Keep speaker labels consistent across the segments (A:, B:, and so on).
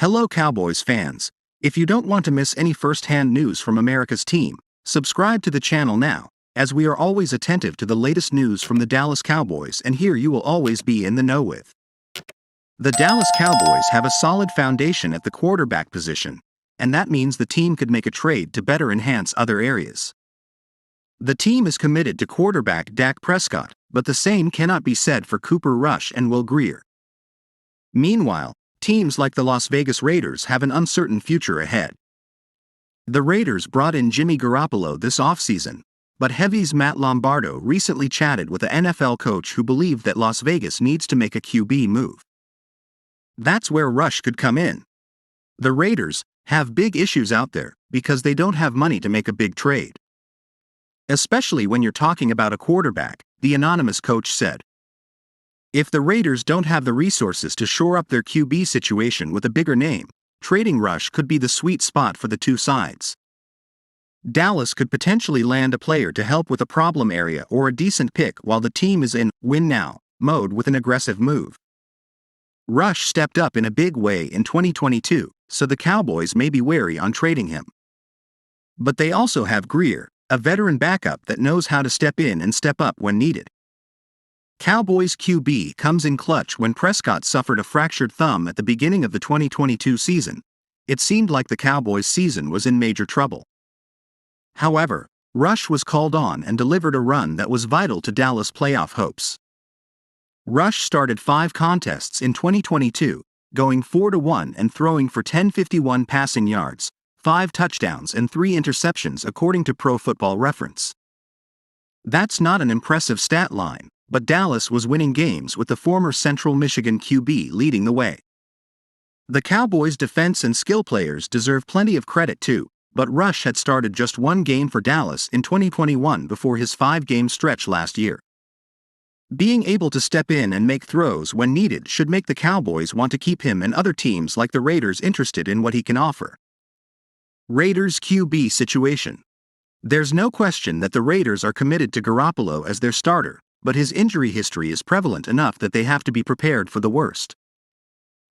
A: Hello Cowboys fans. If you don't want to miss any first-hand news from America's team, subscribe to the channel now, as we are always attentive to the latest news from the Dallas Cowboys, and here you will always be in the know with. The Dallas Cowboys have a solid foundation at the quarterback position, and that means the team could make a trade to better enhance other areas. The team is committed to quarterback Dak Prescott, but the same cannot be said for Cooper Rush and Will Grier. Meanwhile, teams like the Las Vegas Raiders have an uncertain future ahead. The Raiders brought in Jimmy Garoppolo this offseason, but Heavy's Matt Lombardo recently chatted with an NFL coach who believed that Las Vegas needs to make a QB move. That's where Rush could come in. The Raiders have big issues out there because they don't have money to make a big trade. Especially when you're talking about a quarterback, the anonymous coach said. If the Raiders don't have the resources to shore up their QB situation with a bigger name, trading Rush could be the sweet spot for the two sides. Dallas could potentially land a player to help with a problem area or a decent pick while the team is in win-now mode with an aggressive move. Rush stepped up in a big way in 2022, so the Cowboys may be wary on trading him. But they also have Grier, a veteran backup that knows how to step in and step up when needed. Cowboys QB comes in clutch when Prescott suffered a fractured thumb at the beginning of the 2022 season. It seemed like the Cowboys' season was in major trouble. However, Rush was called on and delivered a run that was vital to Dallas' playoff hopes. Rush started 5 contests in 2022, going 4-1 and throwing for 1,051 passing yards, 5 touchdowns and 3 interceptions according to Pro Football Reference. That's not an impressive stat line, but Dallas was winning games with the former Central Michigan QB leading the way. The Cowboys' defense and skill players deserve plenty of credit too, but Rush had started just 1 game for Dallas in 2021 before his 5-game stretch last year. Being able to step in and make throws when needed should make the Cowboys want to keep him and other teams like the Raiders interested in what he can offer. Raiders QB situation. There's no question that the Raiders are committed to Garoppolo as their starter, but his injury history is prevalent enough that they have to be prepared for the worst.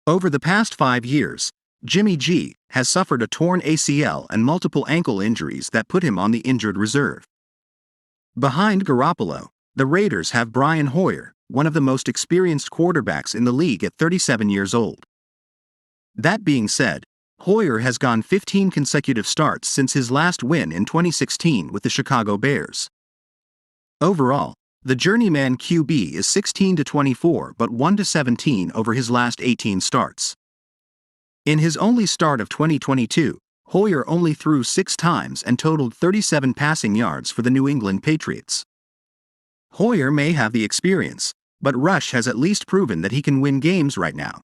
A: Over the past 5 years, Jimmy G has suffered a torn ACL and multiple ankle injuries that put him on the injured reserve. Behind Garoppolo, the Raiders have Brian Hoyer, one of the most experienced quarterbacks in the league at 37 years old. That being said, Hoyer has gone 15 consecutive starts since his last win in 2016 with the Chicago Bears. Overall, the journeyman QB is 16-24 but 1-17 over his last 18 starts. In his only start of 2022, Hoyer only threw 6 times and totaled 37 passing yards for the New England Patriots. Hoyer may have the experience, but Rush has at least proven that he can win games right now.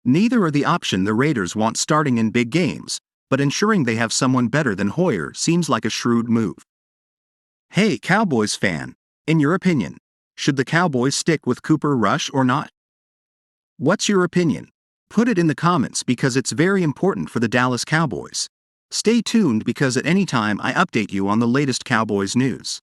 A: Neither are the option the Raiders want starting in big games, but ensuring they have someone better than Hoyer seems like a shrewd move. Hey Cowboys fan, in your opinion, should the Cowboys stick with Cooper Rush or not? What's your opinion? Put it in the comments because it's very important for the Dallas Cowboys. Stay tuned because at any time I update you on the latest Cowboys news.